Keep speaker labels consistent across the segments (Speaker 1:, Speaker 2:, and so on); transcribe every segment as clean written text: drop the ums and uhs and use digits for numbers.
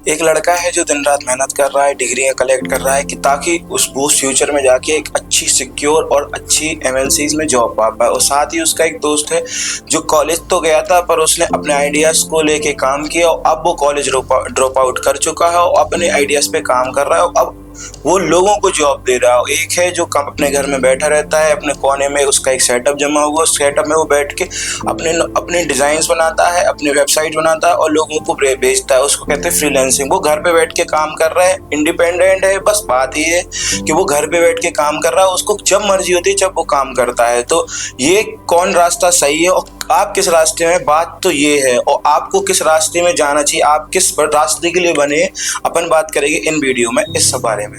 Speaker 1: एक लड़का है जो दिन रात मेहनत कर रहा है, डिग्रियां कलेक्ट कर रहा है कि ताकि वो फ्यूचर में जाके एक अच्छी सिक्योर और अच्छी एमएनसीज में जॉब पा पाए। और साथ ही उसका एक दोस्त है जो कॉलेज तो गया था पर उसने अपने आइडियाज को लेके काम किया और अब वो कॉलेज ड्रॉप आउट कर चुका है और अपने आइडियाज पे काम कर रहा है और अब वो लोगों को जॉब दे रहा है। एक है जो अपने घर में बैठा रहता है, अपने कोने में उसका एक सेटअप जमा हुआ, उस सेटअप में वो बैठ के अपने डिजाइन्स बनाता है, अपनी वेबसाइट बनाता है और लोगों को भेजता है। उसको कहते हैं फ्रीलांसिंग। वो घर पे बैठ के काम कर रहा है, इंडिपेंडेंट है। बस बात ये है कि वो घर पे बैठ के काम कर रहा है, उसको जब मर्जी होती है जब वो काम करता है। तो ये कौन रास्ता सही है और आप किस रास्ते में, बात तो ये है। और आपको किस रास्ते में जाना चाहिए, आप किस रास्ते के लिए बने, अपन बात करेंगे इन वीडियो में इस बारे में।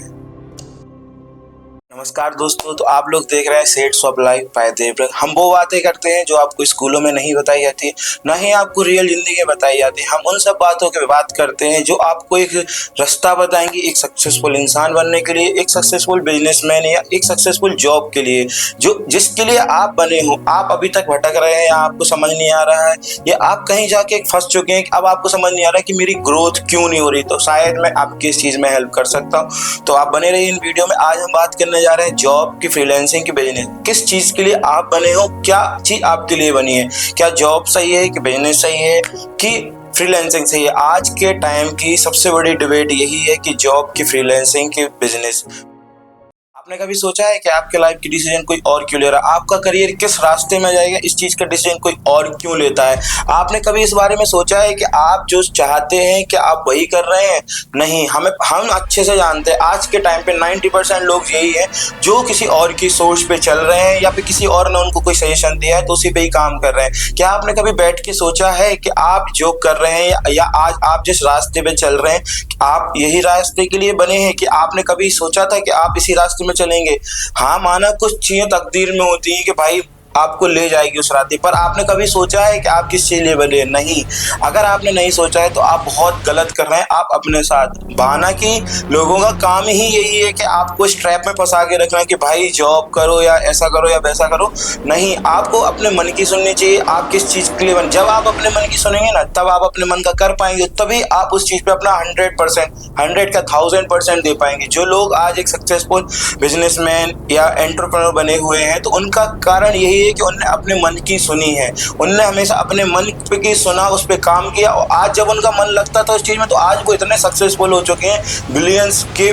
Speaker 1: नमस्कार दोस्तों, तो आप लोग देख रहे हैं shades of life by Devvrat. हम वो बातें करते हैं जो आपको स्कूलों में नहीं बताई जाती, ना ही आपको रियल जिंदगी में बताई जाती। हम उन सब बातों की बात करते हैं जो आपको एक रास्ता बताएंगे एक सक्सेसफुल इंसान बनने के लिए, एक सक्सेसफुल बिजनेसमैन या एक सक्सेसफुल जॉब के लिए, जो जिसके लिए आप बने हो। आप अभी तक भटक रहे हैं या आपको समझ नहीं आ रहा है या आप कहीं जाके फंस चुके हैं, अब आपको समझ नहीं आ रहा है कि मेरी ग्रोथ क्यों नहीं हो रही, तो शायद मैं आपकी इस चीज में हेल्प कर सकता हूँ। तो आप बने रहिए इन वीडियो में। आज हम बात करने जा रहे हैं जॉब की, फ्रीलांसिंग की, बिजनेस। किस चीज के लिए आप बने हो, क्या चीज आपके लिए बनी है, क्या जॉब सही है कि बिजनेस सही है कि फ्रीलांसिंग सही है। आज के टाइम की सबसे बड़ी डिबेट यही है कि जॉब की, फ्रीलांसिंग की, बिजनेस। आपने कभी सोचा है कि आपके लाइफ की डिसीजन कोई और क्यों ले रहा है, आपका करियर किस रास्ते में जाएगा, इस चीज का डिसीजन कोई और क्यों लेता है। आपने कभी इस बारे में सोचा है कि आप जो चाहते हैं कि आप वही कर रहे हैं? नहीं, हम अच्छे से जानते हैं आज के टाइम पे 90% लोग यही है जो किसी और की सोच पे चल रहे हैं या फिर किसी और ने उनको कोई सजेशन दिया है तो उसी पे ही काम कर रहे हैं। क्या आपने कभी बैठ के सोचा है कि आप जो कर रहे हैं या आज आप जिस रास्ते पे चल रहे हैं, आप यही रास्ते के लिए बने हैं कि आपने कभी सोचा था कि आप इसी रास्ते में चलेंगे? हाँ, माना कुछ चीजें तकदीर में होती है कि भाई आपको ले जाएगी उस रास्ते पर। आपने कभी सोचा है कि आप किस चीज लिए बने? नहीं। अगर आपने नहीं सोचा है तो आप बहुत गलत कर रहे हैं। आप अपने साथ बहाना कि लोगों का काम ही यही है कि आपको इस ट्रैप में फंसा के रखना कि भाई जॉब करो या ऐसा करो या वैसा करो। नहीं, आपको अपने मन की सुननी चाहिए। आप किस चीज के लिए बने, जब आप अपने मन की सुनेंगे ना तब आप अपने मन का कर पाएंगे, तभी आप उस चीज पे अपना 100%, 100 का 1000% दे पाएंगे। जो लोग आज एक सक्सेसफुल बिजनेसमैन या एंटरप्रेन्योर बने हुए हैं तो उनका कारण यही है कि उन्होंने अपने मन की सुनी है। उन्होंने हमेशा अपने मन पे सुना, उस पे काम किया और आज जब उनका मन लगता था उस चीज में तो आज वो इतने सक्सेसफुल हो चुके हैं, बिलियंस के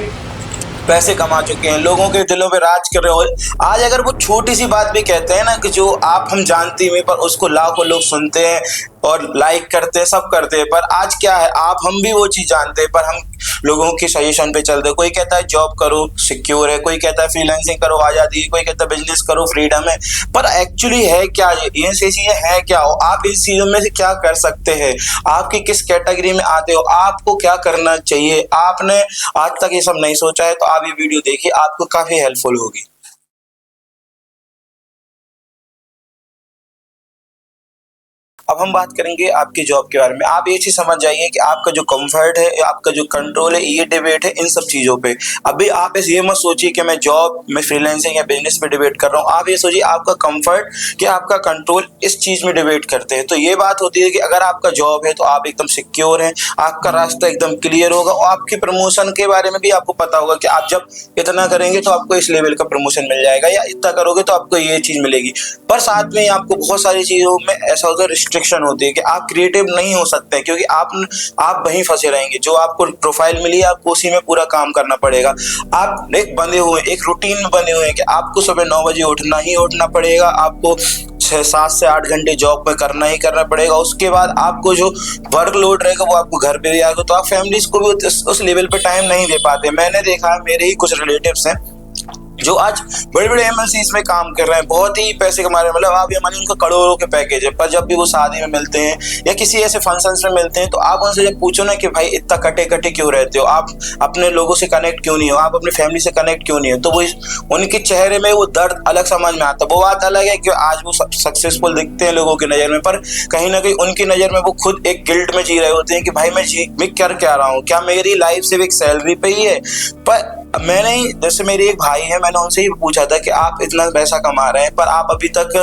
Speaker 1: पैसे कमा चुके हैं, लोगों के दिलों पे राज कर रहे हो। आज अगर वो छोटी सी बात भी कहते हैं ना कि जो आप हम जानते हैं पर उसको लाखों लोग सुनते हैं और लाइक करते हैं, सब करते हैं, पर आज क्या है, आप हम भी वो चीज जानते हैं पर हम लोगों की सजेशन पे चलते हैं। कोई कहता है जॉब करो सिक्योर है, कोई कहता है फ्रीलांसिंग करो आजादी है, कोई कहता है बिजनेस करो फ्रीडम है, पर एक्चुअली है क्या ये चीजें है क्या? हो आप इस चीजों में से क्या कर सकते हैं, आपकी किस कैटेगरी में आते हो, आपको क्या करना चाहिए? आपने आज तक ये सब नहीं सोचा है तो आप ये वीडियो देखिए, आपको काफी हेल्पफुल होगी। अब हम बात करेंगे आपकी जॉब के बारे में। आप ये चीज समझ जाइए कि आपका जो कंफर्ट है, आपका जो कंट्रोल है, ये डिबेट है इन सब चीजों पे। अभी आप ये मत सोचिए कि मैं जॉब में फ्रीलांसिंग या बिजनेस पे डिबेट कर रहा हूँ। आप ये सोचिए आपका कंफर्ट कि आपका कंट्रोल इस चीज में डिबेट करते हैं। तो ये बात होती है कि अगर आपका जॉब है तो आप एकदम सिक्योर हैं, आपका रास्ता एकदम क्लियर होगा और आपकी प्रमोशन के बारे में भी आपको पता होगा कि आप जब इतना करेंगे तो आपको इस लेवल का प्रमोशन मिल जाएगा या इतना करोगे तो आपको ये चीज मिलेगी। पर साथ में आपको बहुत सारी चीजों में ऐसा होता है, होती है कि आप क्रिएटिव नहीं हो सकते क्योंकि आप वहीं फंसे रहेंगे। जो आपको प्रोफाइल मिली है आपको उसी में पूरा काम करना पड़ेगा। आप एक बंधे हुए, एक रूटीन में बने हुए हैं कि आपको सुबह 9 बजे उठना पड़ेगा, आपको 7 से 8 घंटे जॉब में करना ही करना पड़ेगा। उसके बाद आपको जो वर्कलोड रहेगा वो आपको घर पे भी आएगा, तो आप फैमिलीज को भी उस लेवल पे टाइम नहीं दे पाते। मैंने देखा, मेरे ही कुछ रिलेटिव्स हैं जो आज बड़े बड़े एमएनसीज में काम कर रहे हैं, बहुत ही पैसे कमा रहे हैं, मतलब आप ये मानिए उनका करोड़ों के पैकेज है, पर जब भी वो शादी में मिलते हैं या किसी ऐसे फंक्शंस में मिलते हैं तो आप उनसे जब पूछो ना कि भाई इतना कटे कटे क्यों रहते हो, आप अपने लोगों से कनेक्ट क्यों नहीं हो, आप अपनी फैमिली से कनेक्ट क्यों नहीं हो, तो वो उनके चेहरे में वो दर्द अलग समझ में आता है। वो बात अलग है कि आज वो सक्सेसफुल दिखते हैं लोगों की नजर में, पर कहीं ना कहीं उनकी नजर में वो खुद एक गिल्ट में जी रहे होते हैं कि भाई मैं कर क्या रहा हूँ, क्या मेरी लाइफ सिर्फ एक सैलरी पे ही है। पर मैंने जैसे मेरे एक भाई है, मैंने उनसे ही पूछा था कि आप इतना पैसा कमा रहे हैं पर आप अभी तक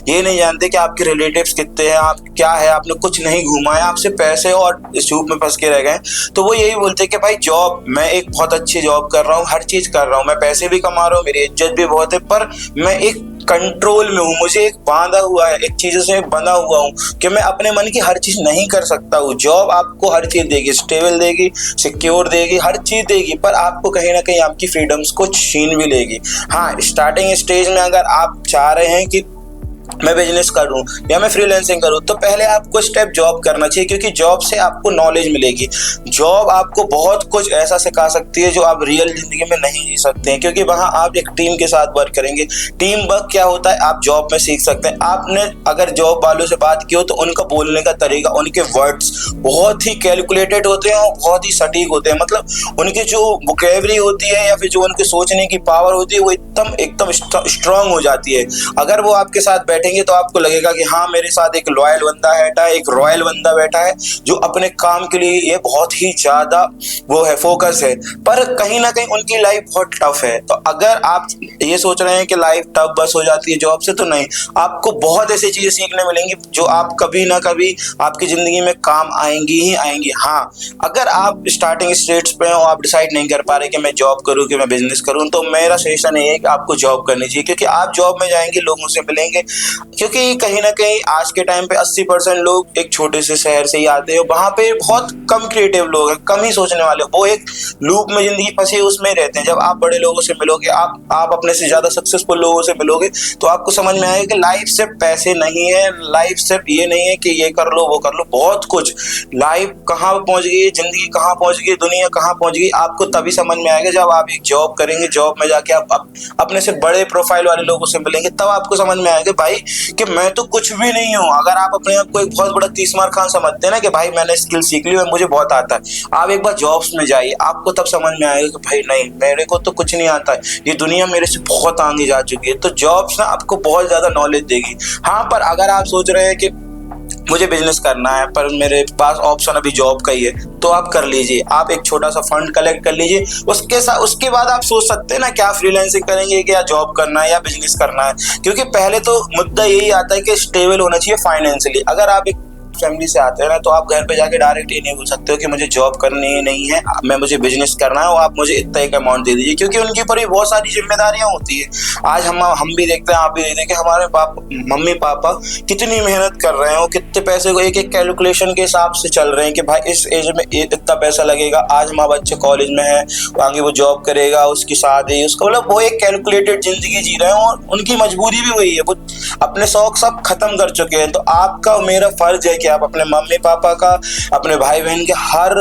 Speaker 1: ये नहीं जानते कि आपके रिलेटिव्स कितने हैं, आप क्या है, आपने कुछ नहीं घूमा है, आपसे पैसे और इस लूप में फंस के रह गए। तो वो यही बोलते कि भाई जॉब, मैं एक बहुत अच्छी जॉब कर रहा हूँ, हर चीज कर रहा हूँ, मैं पैसे भी कमा रहा हूँ, मेरी इज्जत भी बहुत है, पर मैं एक कंट्रोल में हूँ, मुझे एक बांधा हुआ है, एक चीजों से बंधा हुआ हूँ कि मैं अपने मन की हर चीज नहीं कर सकता हूँ। जॉब आपको हर चीज देगी, स्टेबल देगी, सिक्योर देगी, हर चीज देगी, पर आपको कहीं ना कहीं आपकी फ्रीडम्स को छीन भी लेगी। हाँ, स्टार्टिंग स्टेज में अगर आप चाह रहे हैं कि मैं बिजनेस करूं या मैं फ्रीलांसिंग करूं, तो पहले आपको स्टेप जॉब करना चाहिए, क्योंकि जॉब से आपको नॉलेज मिलेगी। जॉब आपको बहुत कुछ ऐसा सिखा सकती है जो आप रियल जिंदगी में नहीं जी सकते हैं, क्योंकि वहां आप एक टीम के साथ वर्क करेंगे। टीम वर्क क्या होता है आप जॉब में सीख सकते हैं। आपने अगर जॉब वालों से बात की हो तो उनका बोलने का तरीका, उनके वर्ड्स बहुत ही कैलकुलेटेड होते हैं और बहुत ही सटीक होते हैं। मतलब उनकी जो वोकेबरी होती है या फिर जो उनके सोचने की पावर होती है वो एकदम एकदम स्ट्रांग हो जाती है। अगर वो आपके साथ बैठेंगे तो आपको लगेगा कि हाँ, मेरे साथ एक लॉयल बंदा बैठा है, एक रॉयल बंदा बैठा है जो अपने काम के लिए ये बहुत ही ज्यादा वो है, फोकस है। पर कहीं ना कहीं उनकी लाइफ बहुत टफ है। तो अगर आप ये सोच रहे हैं कि लाइफ टफ बस हो जाती है जॉब से, तो नहीं, आपको बहुत ऐसी चीजें सीखने मिलेंगी जो आप कभी ना कभी आपकी जिंदगी में काम आएंगी ही आएंगी। हाँ, अगर आप स्टार्टिंग स्टेज पे हो, आप डिसाइड नहीं कर पा रहे कि मैं जॉब करूँ कि मैं बिजनेस करूँ, तो मेरा सजेशन ये है कि आपको जॉब करनी चाहिए, क्योंकि आप जॉब में जाएंगे, लोगों से मिलेंगे, क्योंकि कहीं ना कहीं आज के टाइम पे 80% लोग एक छोटे से शहर से ही आते हैं। वहां पे बहुत कम क्रिएटिव लोग हैं, कम ही सोचने वाले, वो एक लूप में जिंदगी फंसे उसमें रहते हैं। जब आप बड़े लोगों से मिलोगे, आप अपने से ज्यादा सक्सेसफुल लोगों से मिलोगे, तो आपको समझ में आएगा कि लाइफ सिर्फ पैसे नहीं है, लाइफ सिर्फ ये नहीं है कि ये कर लो वो कर लो, बहुत कुछ। लाइफ कहाँ पहुंच गई, जिंदगी कहाँ पहुंच गई, दुनिया कहाँ पहुंच गई, आपको तभी समझ में आएगा जब आप एक जॉब करेंगे। जॉब में जाके आप अपने से बड़े प्रोफाइल वाले लोगों से मिलेंगे, तब आपको समझ में आएगा भाई कि मैं तो कुछ भी नहीं हूँ। अगर आप अपने आप को एक बहुत बड़ा तीसमार खान समझते हैं ना कि भाई मैंने स्किल सीख ली है, मुझे बहुत आता है, आप एक बार जॉब्स में जाइए, आपको तब समझ में आएगा कि भाई नहीं, मेरे को तो कुछ नहीं आता है, ये दुनिया मेरे से बहुत आगे जा चुकी है। तो जॉब्स ना आपको बहुत ज्यादा नॉलेज देगी। हाँ, पर अगर आप सोच रहे हैं कि मुझे बिजनेस करना है पर मेरे पास ऑप्शन अभी जॉब का ही है, तो आप कर लीजिए, आप एक छोटा सा फंड कलेक्ट कर लीजिए, उसके बाद आप सोच सकते हैं ना क्या फ्रीलांसिंग करेंगे, क्या जॉब करना है या बिजनेस करना है। क्योंकि पहले तो मुद्दा यही आता है कि स्टेबल होना चाहिए फाइनेंशियली। अगर आप एक फैमिली से आते हैं ना, तो आप घर पे जाके डायरेक्ट ये नहीं बोल सकते हो कि मुझे जॉब करनी ही नहीं है, मुझे बिजनेस करना है और आप मुझे इतना एक अमाउंट दे दीजिए, क्योंकि उनके ऊपर भी बहुत सारी जिम्मेदारियां होती है। आज हम भी देखते हैं, आप भी देखते हैं कि हमारे मम्मी पापा कितनी मेहनत कर रहे हैं, वो कितने पैसे को एक एक कैलकुलेशन के हिसाब से चल रहे हैं कि भाई इस एज में इतना पैसा लगेगा, आज हमारा बच्चे कॉलेज में है, आगे वो जॉब करेगा, उसकी शादी, उसका मतलब वो एक कैलकुलेटेड जिंदगी जी रहे हैं और उनकी मजबूरी भी वही है, वो अपने शौक सब खत्म कर चुके हैं। तो आपका मेरा फर्ज है कि आप अपने मम्मी पापा का, अपने भाई बहन के हर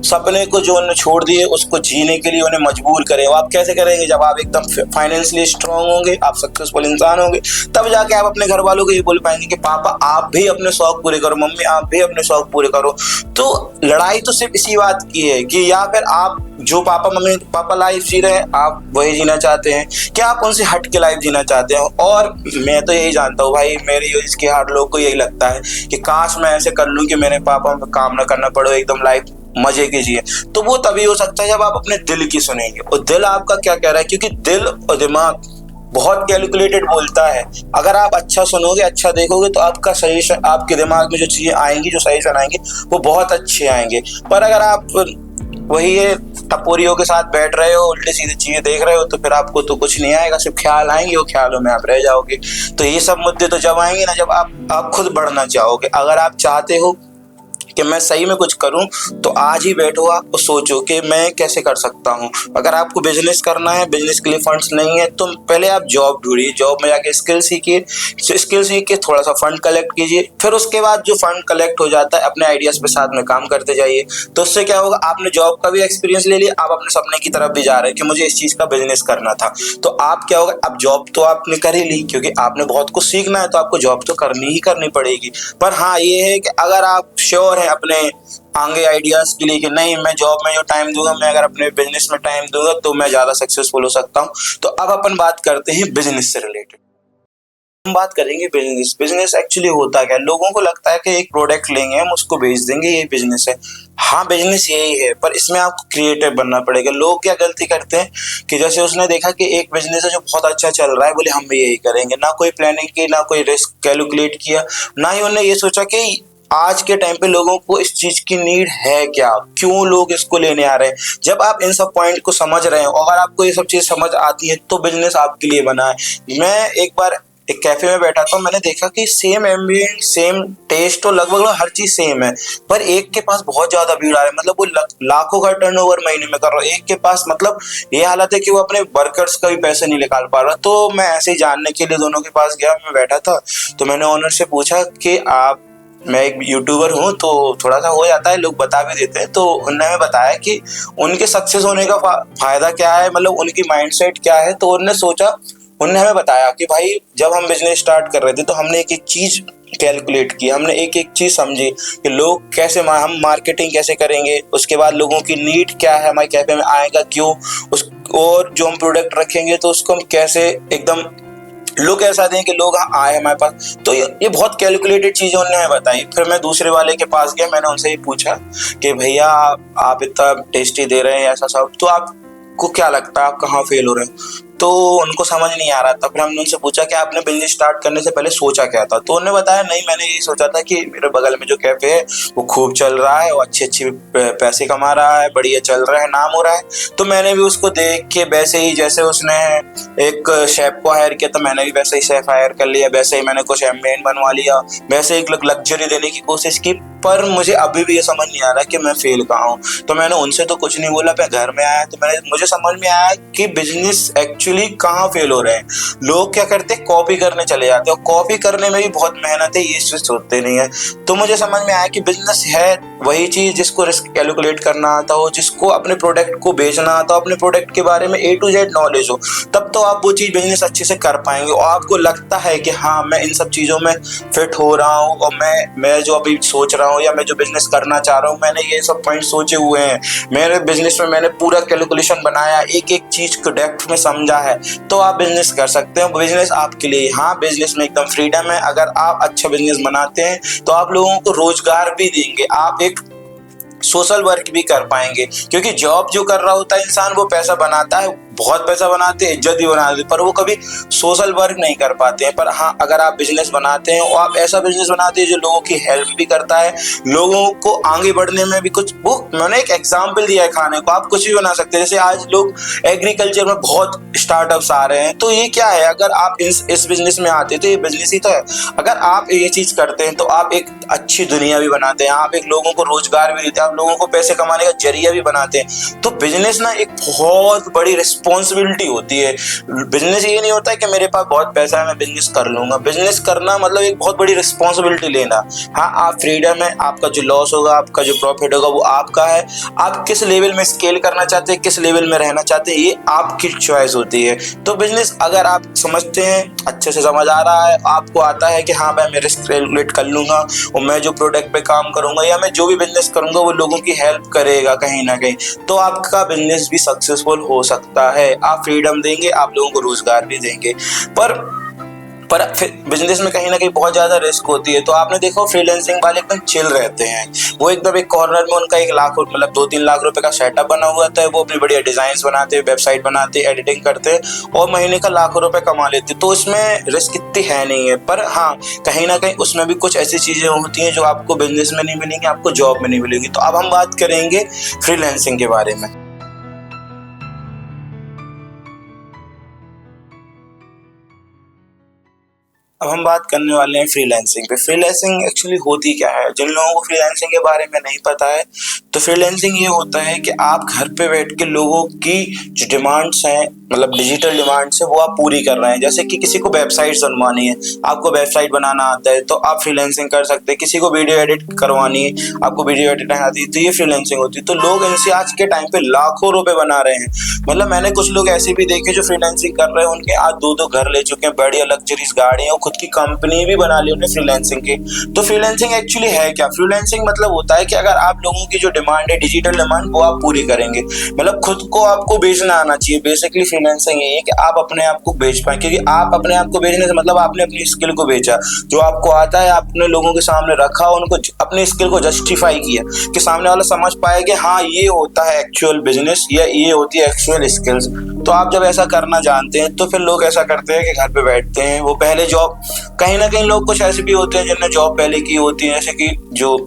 Speaker 1: सपने को जो उन्होंने छोड़ दिए उसको जीने के लिए उन्हें मजबूर करें। वो आप कैसे करेंगे? जब आप एकदम फाइनेंशियली स्ट्रांग होंगे, आप सक्सेसफुल इंसान होंगे, तब जाके आप अपने घर वालों को ये बोल पाएंगे कि पापा आप भी अपने शौक पूरे करो, मम्मी आप भी अपने शौक पूरे करो। तो लड़ाई तो सिर्फ इसी बात की है कि या फिर आप जो मम्मी पापा लाइफ जी रहे हैं आप वही जीना चाहते हैं, क्या आप उनसे हट के लाइफ जीना चाहते हैं? और मैं तो यही जानता हूँ भाई, मेरे एज के हर लोग को यही लगता है कि काश मैं ऐसे कर लूँ कि मेरे पापा में काम ना करना पड़े, एकदम लाइफ मजे कीजिए। तो वो तभी हो सकता है जब आप अपने दिल की सुनेंगे। और दिल आपका क्या कह रहा है, क्योंकि दिल और दिमाग बहुत कैलकुलेटेड बोलता है। अगर आप अच्छा सुनोगे, अच्छा देखोगे, तो आपका सजेशन, आपके दिमाग में जो चीजें आएंगी, जो सजेशन आएंगे, वो बहुत अच्छे आएंगे। पर अगर आप वही है टपोरियों के साथ बैठ रहे हो, उल्टे सीधे चीजें देख रहे हो, तो फिर आपको तो कुछ नहीं आएगा, सिर्फ ख्याल आएंगे, वो ख्यालों में आप रह जाओगे। तो ये सब मुद्दे तो जब आएंगे ना, जब आप खुद बढ़ना चाहोगे। अगर आप चाहते हो कि मैं सही में कुछ करूं, तो आज ही बैठो आप और सोचो कि मैं कैसे कर सकता हूं। अगर आपको बिजनेस करना है, बिजनेस के लिए फंड्स नहीं है, तो पहले आप जॉब ढूंढिए, जॉब में जाके स्किल सीखिए, स्किल सीख के थोड़ा सा फंड कलेक्ट कीजिए। फिर उसके बाद जो फंड कलेक्ट हो जाता है, अपने आइडियाज पे साथ में काम करते जाइए। तो उससे क्या होगा, आपने जॉब का भी एक्सपीरियंस ले लिया, आप अपने सपने की तरफ भी जा रहे हैं कि मुझे इस चीज का बिजनेस करना था। तो आप क्या होगा, अब जॉब तो आपने कर ही ली, क्योंकि आपने बहुत कुछ सीखना है, तो आपको जॉब तो करनी ही करनी पड़ेगी। पर हाँ, ये है कि अगर आप श्योर हैं अपने आगे आइडियाज के लिए कि नहीं, मैं जॉब में जो टाइम दूंगा, मैं अगर अपने बिजनेस में टाइम दूंगा तो मैं ज्यादा सक्सेसफुल हो सकता हूं। तो अब अपन बात करते हैं बिजनेस से रिलेटेड। हम बात करेंगे बिजनेस। बिजनेस एक्चुअली होता क्या है? लोगों को लगता है कि एक प्रोडक्ट लेंगे हम, उसको बेच देंगे, ये बिजनेस है। हाँ, बिजनेस यही है, पर इसमें आपको क्रिएटिव बनना पड़ेगा। लोग क्या गलती करते हैं कि जैसे उसने देखा कि एक बिजनेस है जो बहुत अच्छा चल रहा है, बोले हम भी यही करेंगे। ना कोई प्लानिंग की, ना कोई रिस्क कैलकुलेट किया, ना ही उन्होंने ये सोचा कि आज के टाइम पे लोगों को इस चीज की नीड है क्या, क्यों लोग इसको लेने आ रहे हैं। जब आप इन सब पॉइंट को समझ रहे हो, अगर आपको ये सब चीज समझ आती है, तो बिजनेस आपके लिए बना है। मैं एक बार एक कैफे में बैठा था, मैंने देखा कि सेम एम्बियंट, सेम टेस्ट, तो लगभग हर चीज सेम है, पर एक के पास बहुत ज्यादा भीड़ आ रही है, मतलब वो लाखों का टर्नओवर महीने में कर रहा है। एक के पास मतलब ये हालत है कि वो अपने वर्कर्स का भी पैसे नहीं निकाल पा रहा। तो मैं ऐसे ही जानने के लिए दोनों के पास गया, मैं बैठा था, तो मैंने ओनर से पूछा कि मैं एक यूट्यूबर हूँ, तो थोड़ा सा हो जाता है, लोग बता भी देते हैं। तो उन्होंने हमें बताया कि उनके सक्सेस होने का फायदा क्या है, मतलब उनकी माइंडसेट क्या है। तो उन्होंने हमें बताया कि भाई जब हम बिजनेस स्टार्ट कर रहे थे, तो हमने एक एक चीज कैलकुलेट की, हमने एक एक चीज समझी कि लोग कैसे, हम मार्केटिंग कैसे करेंगे, उसके बाद लोगों की नीड क्या है, हमारे कैफे में आएगा क्यों, और जो हम प्रोडक्ट रखेंगे तो उसको हम कैसे एकदम लोग ऐसा दें कि लोग आए हमारे पास। तो ये बहुत कैलकुलेटेड चीजें उन्होंने बताई। फिर मैं दूसरे वाले के पास गया, मैंने उनसे ही पूछा कि भैया आप इतना टेस्टी दे रहे हैं ऐसा सब, तो आपको क्या लगता है आप कहाँ फेल हो रहे हैं? तो उनको समझ नहीं आ रहा था। फिर हमने उनसे पूछा कि आपने बिजनेस स्टार्ट करने से पहले सोचा क्या था? तो उन्होंने बताया, नहीं मैंने यही सोचा था कि मेरे बगल में जो कैफे है वो खूब चल रहा है, वो अच्छे अच्छे पैसे कमा रहा है, बढ़िया चल रहा है, नाम हो रहा है, तो मैंने भी उसको देख के वैसे ही, जैसे उसने एक शेफ को हायर किया तो मैंने भी वैसे ही शेफ हायर कर लिया, वैसे ही मैंने कुछ एम्बिएंट बनवा लिया, वैसे एक लग्जरी देने की कोशिश की। पर मुझे अभी भी ये समझ नहीं आ रहा कि मैं फेल कहाँ हूँ। तो मैंने उनसे तो कुछ नहीं बोला, मैं घर में आया तो मुझे समझ में आया कि बिजनेस एक्चुअली कहाँ फेल हो रहे हैं। लोग क्या करते हैं, कॉपी करने चले जाते हैं, और कॉपी करने में भी बहुत मेहनत है, ये चीज सोचते नहीं है। तो मुझे समझ में आया कि बिजनेस है वही चीज जिसको रिस्क कैलकुलेट करना आता हो, जिसको अपने प्रोडक्ट को बेचना आता हो, अपने प्रोडक्ट के बारे में A to Z नॉलेज हो, तब तो आप वो चीज बिजनेस अच्छे से कर पाएंगे। और आपको लगता है कि हाँ मैं इन सब चीजों में फिट हो रहा हूँ, और मैं जो अभी सोच रहा हूँ या मैं जो बिजनेस करना चाह रहा हूँ, मैंने ये सब पॉइंट सोचे हुए हैं, मेरे बिजनेस में मैंने पूरा कैलकुलेशन बनाया, एक एक चीज को डेप्थ में समझा है, तो आप बिजनेस कर सकते हो। बिजनेस आपके लिए, हाँ बिजनेस में एकदम फ्रीडम है। अगर आप अच्छा बिजनेस बनाते हैं तो आप लोगों को रोजगार भी देंगे, आप एक सोशल वर्क भी कर पाएंगे। क्योंकि जॉब जो कर रहा होता है इंसान, वो पैसा बनाता है, बहुत पैसा बनाते हैं, इज्जत भी बनाते हैं, पर वो कभी सोशल वर्क नहीं कर पाते हैं। पर हाँ, अगर आप बिजनेस बनाते हैं और आप ऐसा बिजनेस बनाते हैं जो लोगों की हेल्प भी करता है, लोगों को आगे बढ़ने में भी कुछ, वो मैंने एक एग्जांपल दिया है खाने को, आप कुछ भी बना सकते हैं। जैसे आज लोग एग्रीकल्चर में बहुत स्टार्टअप्स आ रहे हैं, तो ये क्या है, अगर आप इस बिजनेस में आते हैं तो ये बिजनेस ही तो है। अगर आप ये चीज करते हैं तो आप एक अच्छी दुनिया भी बनाते हैं, आप एक लोगों को रोजगार भी देते हैं, आप लोगों को पैसे कमाने का जरिया भी बनाते हैं। तो बिजनेस ना एक बहुत बड़ी रिस्पॉन्सिबिलिटी होती है। बिजनेस ये नहीं होता है कि मेरे पास बहुत पैसा है मैं बिजनेस कर लूंगा। बिजनेस करना मतलब एक बहुत बड़ी रिस्पॉन्सिबिलिटी लेना। हाँ, आप फ्रीडम है, आपका जो लॉस होगा, आपका जो प्रॉफिट होगा, वो आपका है। आप किस लेवल में स्केल करना चाहते हैं, किस लेवल में रहना चाहते हैं, ये आपकी चॉइस होती है। तो बिजनेस अगर आप समझते हैं, अच्छे से समझ आ रहा है, आपको आता है कि हाँ मैं रिस्क कैलकुलेट कर लूंगा, और मैं जो प्रोडक्ट पे काम करूंगा या मैं जो भी बिजनेस करूंगा वो लोगों की हेल्प करेगा कहीं ना कहीं, तो आपका बिजनेस भी सक्सेसफुल हो सकता है। आप फ्रीडम देंगे, आप लोगों को रोजगार भी देंगे। पर बिजनेस में कहीं ना कहीं बहुत ज्यादा रिस्क होती है। तो आपने देखो फ्रीलांसिंग वाले एकदम चिल रहते हैं, वो एकदम एक कॉर्नर में उनका 1 लाख मतलब 2-3 लाख रुपए का सेटअप बना हुआ था, वो अपनी बढ़िया डिजाइन बनाते हैं, वेबसाइट बनाते, एडिटिंग करते और महीने का लाखों रुपए कमा लेते। तो इसमें रिस्क इतनी है नहीं है। पर हाँ, कहीं ना कहीं उसमें भी कुछ ऐसी चीजें होती हैं जो आपको बिजनेस में नहीं मिलेंगी, आपको जॉब में नहीं मिलेंगी। तो अब हम बात करेंगे फ्रीलांसिंग के बारे में। अब हम बात करने वाले हैं फ्रीलांसिंग पे। फ्रीलांसिंग एक्चुअली होती क्या है? जिन लोगों को फ्रीलांसिंग के बारे में नहीं पता है, तो फ्रीलांसिंग ये होता है कि आप घर पे बैठ के लोगों की जो डिमांड्स हैं, मतलब डिजिटल डिमांड्स है, वो आप पूरी कर रहे हैं। जैसे कि किसी को वेबसाइट्स बनवानी है, आपको वेबसाइट बनाना आता है, तो आप फ्रीलांसिंग कर सकते हैं। किसी को वीडियो एडिट करवानी है, आपको वीडियो एडिटिंग आती है, तो ये फ्रीलांसिंग होती है। तो लोग इनसे आज के टाइम पे लाखों रुपए बना रहे हैं। मतलब मैंने कुछ लोग ऐसे भी देखे जो फ्रीलांसिंग कर रहे हैं, उनके आज 2-2 घर ले चुके हैं, बढ़िया लग्जरीज गाड़ियां, खुद की कंपनी भी बना ली उन्होंने फ्रीलांसिंग की। तो फ्रीलांसिंग एक्चुअली है क्या? फ्रीलांसिंग मतलब होता है कि अगर आप लोगों की जो डिमांड है, डिजिटल डिमांड, वो आप पूरी करेंगे। मतलब खुद को आपको बेचना आना चाहिए। बेसिकली फ्रीलांसिंग यही है कि आप अपने आप को बेच पाए, क्योंकि आप अपने आप को बेचने से मतलब आपने अपनी स्किल को बेचा, जो आपको आता है आपने लोगों के सामने रखा, उनको अपनी स्किल को जस्टिफाई किया कि सामने वाला समझ पाए कि हाँ ये होता है एक्चुअल बिजनेस या ये होती है एक्चुअल स्किल्स। तो आप जब ऐसा करना जानते हैं तो फिर लोग ऐसा करते हैं कि घर पे बैठते हैं, वो पहले जॉब, कहीं ना कहीं लोग कुछ ऐसे भी होते हैं जिनने जॉब पहले की होती है, जैसे कि जो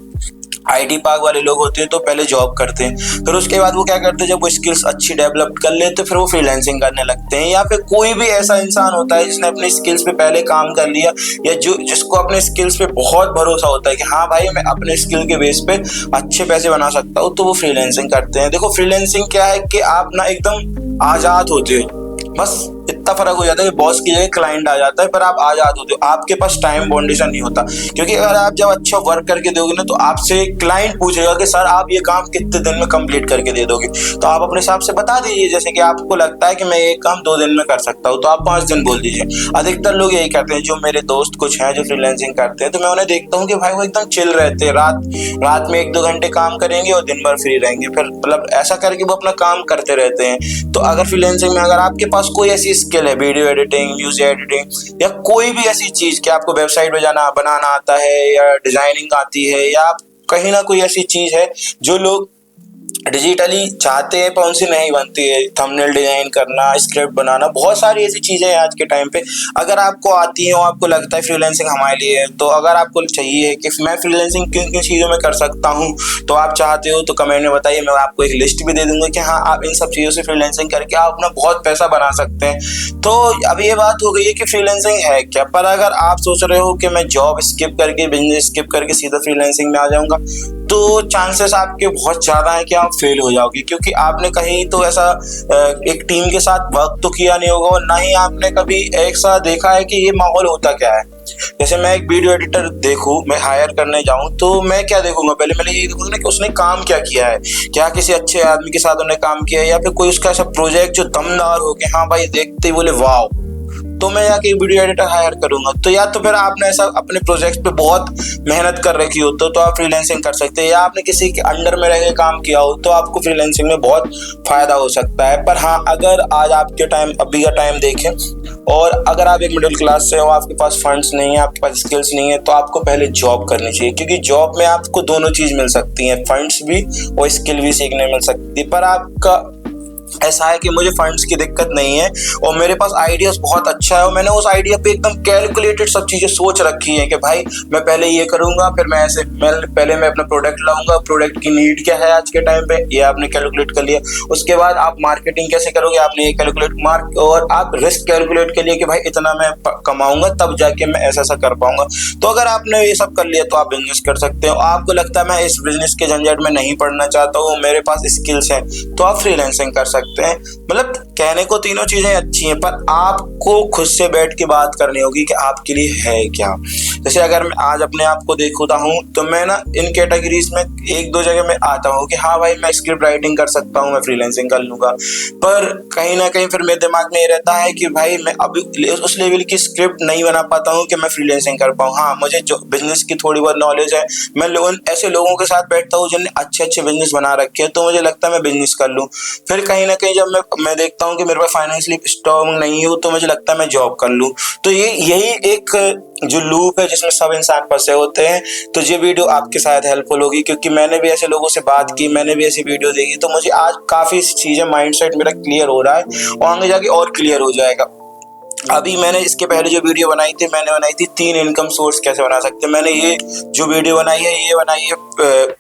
Speaker 1: आईटी पार्क वाले लोग होते हैं तो पहले जॉब करते हैं, फिर उसके बाद वो क्या करते हैं, जब वो स्किल्स अच्छी डेवलप कर लेते तो फिर वो फ्रीलांसिंग करने लगते हैं। या फिर कोई भी ऐसा इंसान होता है जिसने अपनी स्किल्स पे पहले काम कर लिया, या जो जिसको अपने स्किल्स पे बहुत भरोसा होता है कि हाँ भाई मैं अपने स्किल के बेस पे अच्छे पैसे बना सकता हूँ, तो वो फ्रीलांसिंग करते हैं। देखो फ्रीलांसिंग क्या है कि आप ना एकदम आजाद होते हो, बस इतना फर्क हो जाता है कि बॉस की जगह क्लाइंट आ जाता है, पर आप आजाद होते हो, आपके पास टाइम बाउंडेशन नहीं होता। क्योंकि अगर आप जब अच्छा वर्क करके दोगे ना तो आपसे क्लाइंट पूछेगा कि सर आप ये काम कितने दिन में कंप्लीट करके दे दोगे, तो आप अपने हिसाब से बता दीजिए। जैसे कि आपको लगता है कि मैं ये काम 2 दिन में कर सकता हूँ तो आप 5 दिन बोल दीजिए। अधिकतर लोग यही करते हैं, जो मेरे दोस्त कुछ हैं जो फ्रीलांसिंग करते हैं तो मैं उन्हें देखता हूँ कि भाई वो एकदम चिल रहते हैं, रात में 1-2 घंटे काम करेंगे और दिन भर फ्री रहेंगे, फिर मतलब ऐसा करके वो अपना काम करते रहते हैं। तो अगर फ्रीलांसिंग में अगर आपके पास कोई ऐसी स्किल है, वीडियो एडिटिंग, म्यूजिक एडिटिंग या कोई भी ऐसी चीज कि आपको वेबसाइट बनाना आता है या डिजाइनिंग आती है, या आप कहीं ना कोई ऐसी चीज है जो लोग डिजिटली चाहते हैं पर उनसे नहीं बनती है, थंबनेल डिजाइन करना, स्क्रिप्ट बनाना, बहुत सारी ऐसी चीजें हैं आज के टाइम पे। अगर आपको आती है और आपको लगता है फ्रीलांसिंग हमारे लिए है, तो अगर आपको चाहिए कि मैं फ्रीलांसिंग किन किन चीजों में कर सकता हूँ तो आप चाहते हो तो कमेंट में बताइए, मैं आपको एक लिस्ट भी दे दूंगा कि हाँ आप इन सब चीजों से फ्रीलांसिंग करके आप अपना बहुत पैसा बना सकते हैं। तो अब ये बात हो गई है कि फ्रीलांसिंग है क्या, पर अगर आप सोच रहे हो कि मैं जॉब स्किप करके, बिजनेस स्किप करके सीधा फ्रीलांसिंग में आ जाऊंगा, तो चांसेस आपके बहुत ज्यादा है कि आप फेल हो जाओगे, क्योंकि आपने कहीं तो ऐसा एक टीम के साथ वर्क तो किया नहीं होगा, और ना ही आपने कभी एक साथ देखा है कि ये माहौल होता क्या है। जैसे मैं एक वीडियो एडिटर देखूं, मैं हायर करने जाऊं तो मैं क्या देखूंगा, पहले मैं ये देखूंगा कि उसने काम क्या किया है, क्या किसी अच्छे आदमी के साथ उन्होंने काम किया है, या फिर कोई उसका ऐसा प्रोजेक्ट जो दमदार हो कि हाँ भाई देखते ही बोले वाह, तो मैं जाके वीडियो एडिटर हायर करूंगा। तो या तो फिर आपने ऐसा अपने प्रोजेक्ट पे बहुत मेहनत कर रखी हो तो आप फ्रीलांसिंग कर सकते हैं, या आपने किसी के अंडर में रह के काम किया हो तो आपको फ्रीलांसिंग में बहुत फायदा हो सकता है। पर हाँ, अगर आज आपके टाइम, अभी का टाइम देखें, और अगर आप एक मिडिल क्लास से हो, आपके पास फंड्स नहीं है, आपके पास स्किल्स नहीं है, तो आपको पहले जॉब करनी चाहिए, क्योंकि जॉब में आपको दोनों चीज मिल सकती है, फंड्स भी और स्किल भी सीखने मिल सकती है। पर आपका ऐसा है कि मुझे फंड्स की दिक्कत नहीं है और मेरे पास आइडियाज बहुत अच्छा है, और मैंने उस आइडिया पे एकदम कैलकुलेटेड सब चीजें सोच रखी है कि भाई मैं पहले ये करूंगा, फिर मैं ऐसे पहले मैं अपना प्रोडक्ट लाऊंगा, प्रोडक्ट की नीड क्या है आज के टाइम पे ये आपने कैलकुलेट कर लिया, उसके बाद आप मार्केटिंग कैसे करोगे आपने ये कैलकुलेट और आप रिस्क कैलकुलेट के लिए कि भाई इतना मैं कमाऊंगा तब जाके मैं ऐसा ऐसा कर पाऊंगा। तो अगर आपने ये सब कर लिया तो आप बिजनेस कर सकते हो। आपको लगता है मैं इस बिजनेस के झंझट में नहीं पड़ना चाहता हूँ, मेरे पास स्किल्स हैं, तो आप फ्रीलांसिंग कर सकते हैं। मतलब कहने को तीनों चीजें अच्छी हैं, पर आपको खुद से बैठ के बात करनी होगी कि आपके लिए है क्या। जैसे अगर मैं आज अपने आप को देखता हूँ तो मैं ना इन कैटेगरीज में 1-2 जगह में आता हूँ कि हाँ भाई मैं स्क्रिप्ट राइटिंग कर सकता हूँ, मैं फ्रीलांसिंग कर लूंगा, पर कहीं ना कहीं फिर मेरे दिमाग में ये रहता है कि भाई मैं अभी उस लेवल की स्क्रिप्ट नहीं बना पाता हूँ कि मैं फ्रीलांसिंग कर पाऊँ। हाँ, मुझे जो बिजनेस की थोड़ी बहुत नॉलेज है, मैं ऐसे लोगों के साथ बैठता हूँ जिन्होंने अच्छे अच्छे बिजनेस बना रखे हैं, तो मुझे लगता है मैं बिजनेस कर लूँ। फिर कहीं ना कहीं जब मैं देखता हूँ कि मेरे पास फाइनेंशियली स्ट्रांग नहीं हूँ तो मुझे लगता है मैं जॉब कर लूँ। तो यही एक जो लूप है जिसमें सब इंसान फंसे होते हैं। तो ये वीडियो आपके शायद हेल्पफुल होगी, क्योंकि मैंने भी ऐसे लोगों से बात की, मैंने भी ऐसी वीडियो देखी, तो मुझे आज काफी चीजें माइंडसेट मेरा क्लियर हो रहा है और आगे जाके और क्लियर हो जाएगा। अभी मैंने इसके पहले जो वीडियो बनाई थी, मैंने बनाई थी 3 इनकम सोर्स कैसे बना सकते हैं। मैंने ये जो वीडियो बनाई है ये बनाई है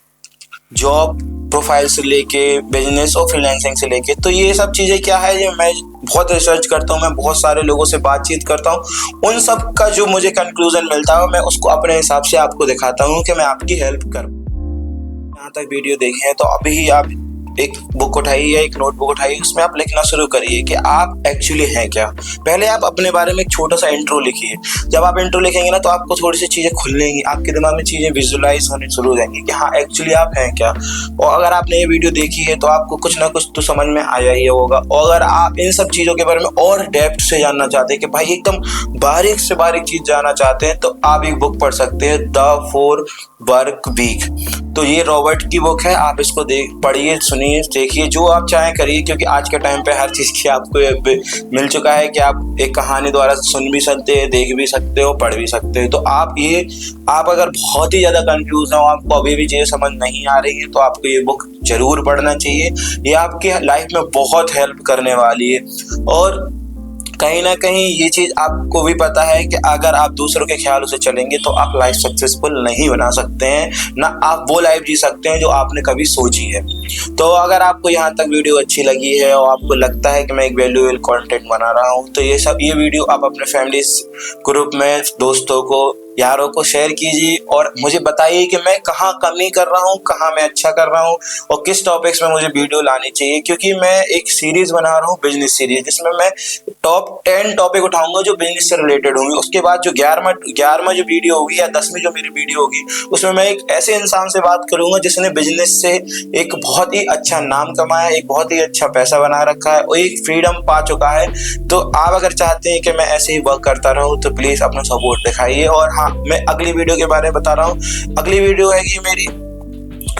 Speaker 1: जॉब प्रोफाइल से लेके बिजनेस और फ्रीलांसिंग से लेके। तो ये सब चीजें क्या है, ये मैं बहुत रिसर्च करता हूँ, मैं बहुत सारे लोगों से बातचीत करता हूँ, उन सब का जो मुझे कंक्लूजन मिलता है मैं उसको अपने हिसाब से आपको दिखाता हूँ कि मैं आपकी हेल्प करूँ। यहाँ तक वीडियो देखे हैं तो अभी ही आप एक बुक उठाइए, एक नोटबुक उठाइए, उसमें आप लिखना शुरू करिए कि आप एक्चुअली हैं क्या। पहले आप अपने बारे में एक छोटा सा इंट्रो लिखिए। जब आप इंट्रो लिखेंगे ना तो आपको थोड़ी सी चीजें खुलेंगी, आपके दिमाग में चीजें विजुअलाइज होने शुरू हो जाएंगी कि हाँ एक्चुअली आप हैं क्या। और अगर आपने ये वीडियो देखी है तो आपको कुछ ना कुछ तो समझ में आया ही होगा। और अगर आप इन सब चीजों के बारे में और डेप्थ से जानना चाहते हैं कि भाई एकदम बारीक से बारीक चीज जानना चाहते हैं, तो आप एक बुक पढ़ सकते हैं, द 4 वर्क वीक। तो ये रॉबर्ट की बुक है, आप इसको पढ़िए, सुनिए, देखिए, जो आप चाहें करिए, क्योंकि आज के टाइम पे हर चीज़ की आपको मिल चुका है कि आप एक कहानी द्वारा सुन भी सकते हैं, देख भी सकते हो, पढ़ भी सकते हो। तो आप अगर बहुत ही ज़्यादा कंफ्यूज हो, आपको अभी भी चीज़ें समझ नहीं आ रही है, तो आपको ये बुक जरूर पढ़ना चाहिए। ये आपकी लाइफ में बहुत हेल्प करने वाली है। और कहीं ना कहीं ये चीज आपको भी पता है कि अगर आप दूसरों के ख्यालों से चलेंगे तो आप लाइफ सक्सेसफुल नहीं बना सकते हैं, ना आप वो लाइफ जी सकते हैं जो आपने कभी सोची है। तो अगर आपको यहाँ तक वीडियो अच्छी लगी है और आपको लगता है कि मैं एक वैल्यूएबल कंटेंट बना रहा हूँ, तो ये वीडियो आप अपने फैमिली ग्रुप में दोस्तों को, यारों को शेयर कीजिए और मुझे बताइए कि मैं कहाँ कमी कर रहा हूँ, कहाँ मैं अच्छा कर रहा हूँ और किस टॉपिक्स में मुझे वीडियो लानी चाहिए। क्योंकि मैं एक सीरीज बना रहा हूँ, बिजनेस सीरीज, जिसमें मैं टॉप 10 टॉपिक उठाऊंगा जो बिजनेस से रिलेटेड होंगे। उसके बाद जो 11वां जो वीडियो होगी या 10वीं जो मेरी वीडियो होगी, उसमें मैं एक ऐसे इंसान से बात करूंगा जिसने बिजनेस से एक बहुत ही अच्छा नाम कमाया, एक बहुत ही अच्छा पैसा बना रखा है और एक फ्रीडम पा चुका है। तो आप अगर चाहते हैं कि मैं ऐसे ही वर्क करता रहूं तो प्लीज अपना सपोर्ट दिखाइए। और हाँ, मैं अगली वीडियो के बारे में बता रहा हूँ। अगली वीडियो है मेरी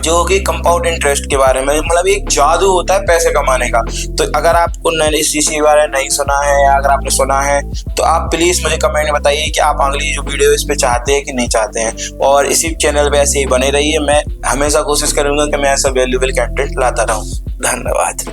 Speaker 1: जो कि कंपाउंड इंटरेस्ट के बारे में, मतलब एक जादू होता है पैसे कमाने का। तो अगर आपको इस चीज के बारे में नहीं सुना है या अगर आपने सुना है तो आप प्लीज मुझे कमेंट में बताइए कि आप अगली जो वीडियो इस पे चाहते हैं कि नहीं चाहते हैं। और इसी चैनल पे ऐसे ही बने रहिए। मैं हमेशा कोशिश करूंगा कि मैं ऐसा वैल्यूएबल कंटेंट लाता रहूं। धन्यवाद।